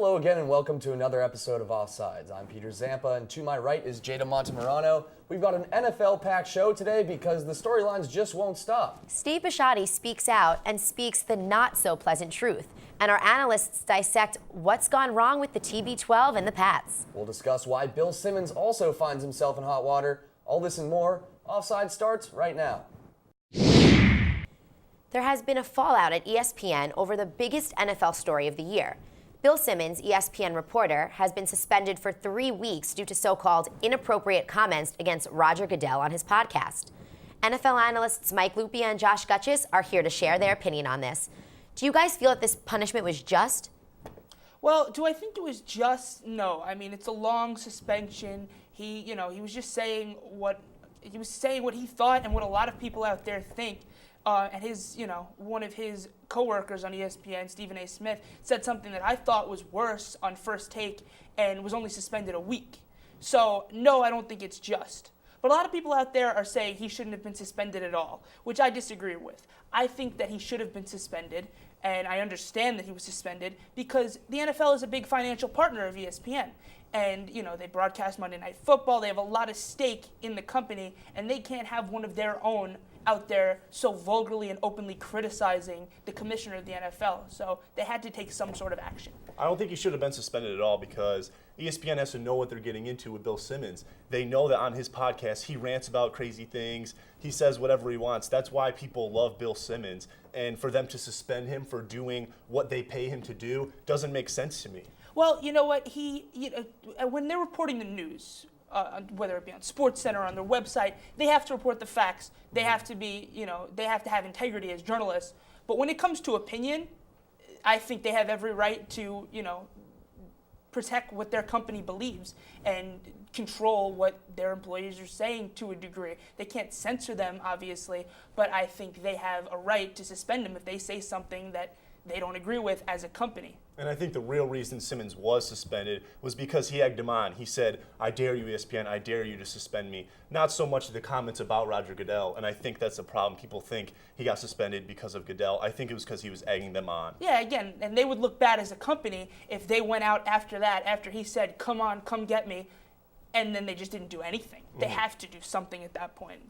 Hello again and welcome to another episode of Offsides. I'm Peter Zampa and to my right is Jada Montemarano. We've got an NFL-packed show today because the storylines just won't stop. Steve Bisciotti speaks out and speaks the not-so-pleasant truth. And our analysts dissect what's gone wrong with the TB12 and the Pats. We'll discuss why Bill Simmons also finds himself in hot water. All this and more. Offside starts right now. There has been a fallout at ESPN over the biggest NFL story of the year. Bill Simmons, ESPN reporter, has been suspended for 3 weeks due to so-called inappropriate comments against Roger Goodell on his podcast. NFL analysts Mike Lupia and Josh Gutchis are here to share their opinion on this. Do you guys feel that this punishment was just? Well, do I think it was just? No. I mean, it's a long suspension. He was just saying what he thought and what a lot of people out there think. And one of his coworkers on ESPN, Stephen A. Smith, said something that I thought was worse on First Take and was only suspended a week. So, no, I don't think it's just. But a lot of people out there are saying he shouldn't have been suspended at all, which I disagree with. I think that he should have been suspended, and I understand that he was suspended because the NFL is a big financial partner of ESPN. And, they broadcast Monday Night Football. They have a lot of stake in the company, and they can't have one of their own out there so vulgarly and openly criticizing the commissioner of the NFL. So they had to take some sort of action. I don't think he should have been suspended at all because ESPN has to know what they're getting into with Bill Simmons. They know that on his podcast he rants about crazy things. He says whatever he wants. That's why people love Bill Simmons. And for them to suspend him for doing what they pay him to do doesn't make sense to me. Well, you know what? When they're reporting the news, whether it be on SportsCenter or on their website, they have to report the facts. They have to be, they have to have integrity as journalists. But when it comes to opinion, I think they have every right to, protect what their company believes and control what their employees are saying to a degree. They can't censor them, obviously, but I think they have a right to suspend them if they say something that they don't agree with as a company. And I think the real reason Simmons was suspended was because he egged him on. He said, "I dare you, ESPN, I dare you to suspend me." Not so much the comments about Roger Goodell, and I think that's a problem. People think he got suspended because of Goodell. I think it was because he was egging them on. Yeah, again, and they would look bad as a company if they went out after that, after he said, "Come on, come get me," and then they just didn't do anything. They have to do something at that point.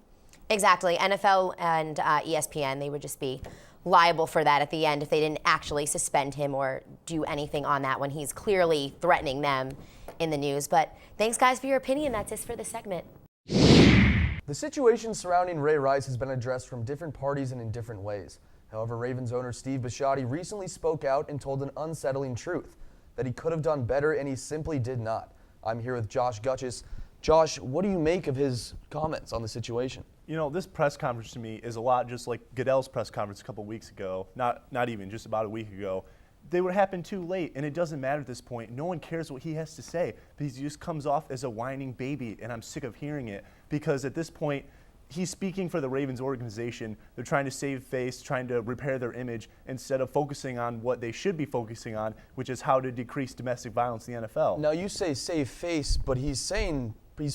Exactly. NFL and ESPN, they would just be liable for that at the end if they didn't actually suspend him or do anything on that when he's clearly threatening them in the news. But thanks, guys, for your opinion. That's it for the segment. The situation surrounding Ray Rice has been addressed from different parties and in different ways. However, Ravens owner Steve Bisciotti recently spoke out and told an unsettling truth, that he could have done better and he simply did not. I'm here with Josh Gutchis. Josh, what do you make of his comments on the situation? This press conference to me is a lot just like Goodell's press conference a couple weeks ago, not even, just about a week ago. They would happen too late, and it doesn't matter at this point. No one cares what he has to say because he just comes off as a whining baby, and I'm sick of hearing it because at this point, he's speaking for the Ravens organization. They're trying to save face, trying to repair their image instead of focusing on what they should be focusing on, which is how to decrease domestic violence in the NFL. Now, you say save face, but he's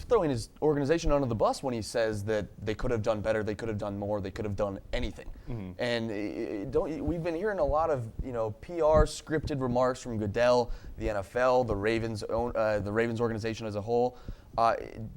throwing his organization under the bus when he says that they could have done better, they could have done more, they could have done anything. And we've been hearing a lot of PR scripted remarks from Goodell, the NFL, the Ravens organization as a whole.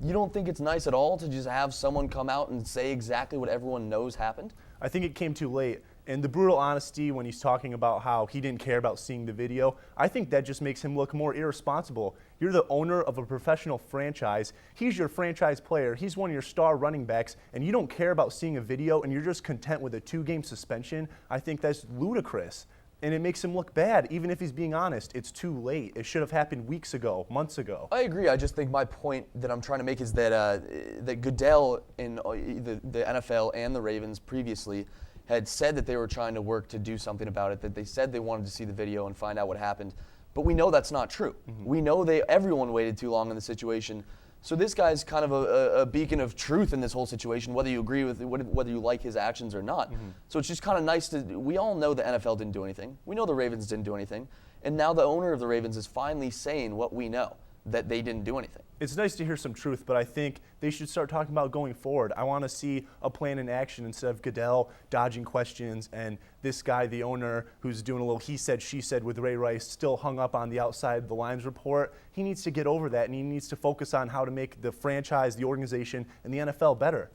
You don't think it's nice at all to just have someone come out and say exactly what everyone knows happened? I think it came too late. And the brutal honesty when he's talking about how he didn't care about seeing the video, I think that just makes him look more irresponsible. You're the owner of a professional franchise. He's your franchise player. He's one of your star running backs, and you don't care about seeing a video, and you're just content with a 2-game suspension. I think that's ludicrous. And it makes him look bad, even if he's being honest. It's too late. It should have happened weeks ago, months ago. I agree. I just think my point that I'm trying to make is that that Goodell in the NFL and the Ravens previously had said that they were trying to work to do something about it, that they said they wanted to see the video and find out what happened. But we know that's not true. We know everyone waited too long in the situation. So this guy's kind of a beacon of truth in this whole situation, whether you agree with whether you like his actions or not. So it's just kind of nice we all know the NFL didn't do anything. We know the Ravens didn't do anything. And now the owner of the Ravens is finally saying what we know, that they didn't do anything. It's nice to hear some truth, but I think they should start talking about going forward. I want to see a plan in action instead of Goodell dodging questions and this guy, the owner, who's doing a little he said, she said with Ray Rice, still hung up on the outside of the lines report. He needs to get over that, and he needs to focus on how to make the franchise, the organization, and the NFL better.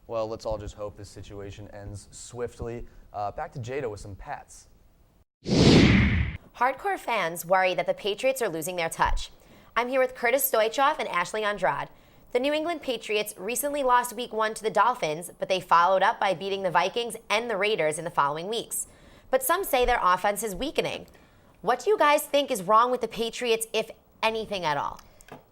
Well, let's all just hope this situation ends swiftly. Back to Jada with some Pats. Hardcore fans worry that the Patriots are losing their touch. I'm here with Curtis Stoichkov and Ashley Andrade. The New England Patriots recently lost Week 1 to the Dolphins, but they followed up by beating the Vikings and the Raiders in the following weeks. But some say their offense is weakening. What do you guys think is wrong with the Patriots, if anything at all?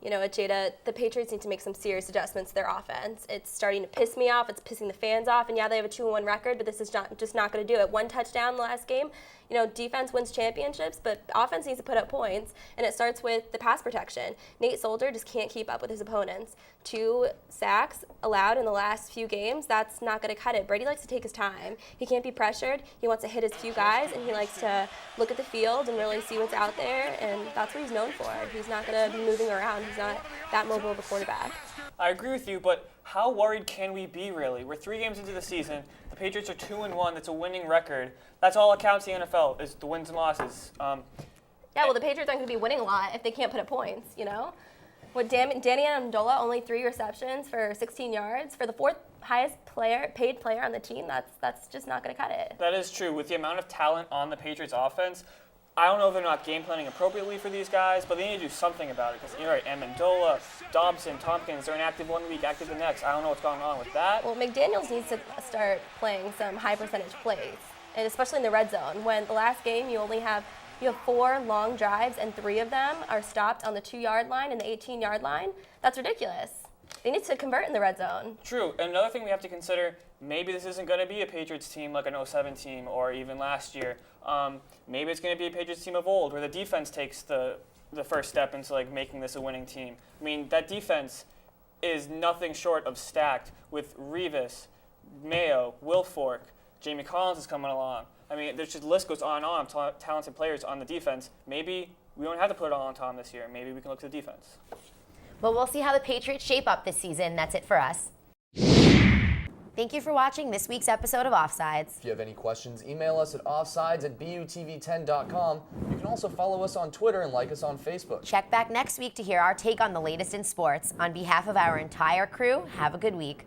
You know what, Jada, the Patriots need to make some serious adjustments to their offense. It's starting to piss me off. It's pissing the fans off. And yeah, they have a 2-1 record, but this is just not going to do it. 1 touchdown in the last game. You know, defense wins championships, but offense needs to put up points. And it starts with the pass protection. Nate Solder just can't keep up with his opponents. 2 sacks allowed in the last few games. That's not going to cut it. Brady likes to take his time. He can't be pressured. He wants to hit his few guys, and he likes to look at the field and really see what's out there. And that's what he's known for. He's not going to be moving around. He's not that mobile of a quarterback. I agree with you, but how worried can we be, really? We're 3 games into the season. The Patriots are 2-1. That's a winning record. That's all that counts in the NFL, is the wins and losses. Yeah, well, the Patriots aren't going to be winning a lot if they can't put up points, you know? With Danny Amendola, only 3 receptions for 16 yards. For the 4th highest paid player on the team, that's just not going to cut it. That is true. With the amount of talent on the Patriots offense, I don't know if they're not game planning appropriately for these guys, but they need to do something about it. Because you're right, Amendola, Dobson, Tompkins, they're inactive 1 week, active the next. I don't know what's going on with that. Well, McDaniels needs to start playing some high percentage plays, and especially in the red zone. When the last game you have 4 long drives and 3 of them are stopped on the 2-yard line and the 18-yard line. That's ridiculous. They need to convert in the red zone. True. And another thing we have to consider, maybe this isn't going to be a Patriots team like an 07 team or even last year. Maybe it's going to be a Patriots team of old where the defense takes the first step into like making this a winning team. I mean, that defense is nothing short of stacked with Revis, Mayo, Wilfork, Jamie Collins is coming along. I mean, there's just the list goes on and on of talented players on the defense. Maybe we don't have to put it all on Tom this year. Maybe we can look to the defense. Well, we'll see how the Patriots shape up this season. That's it for us. Thank you for watching this week's episode of Offsides. If you have any questions, email us at offsides@butv10.com. You can also follow us on Twitter and like us on Facebook. Check back next week to hear our take on the latest in sports. On behalf of our entire crew, have a good week.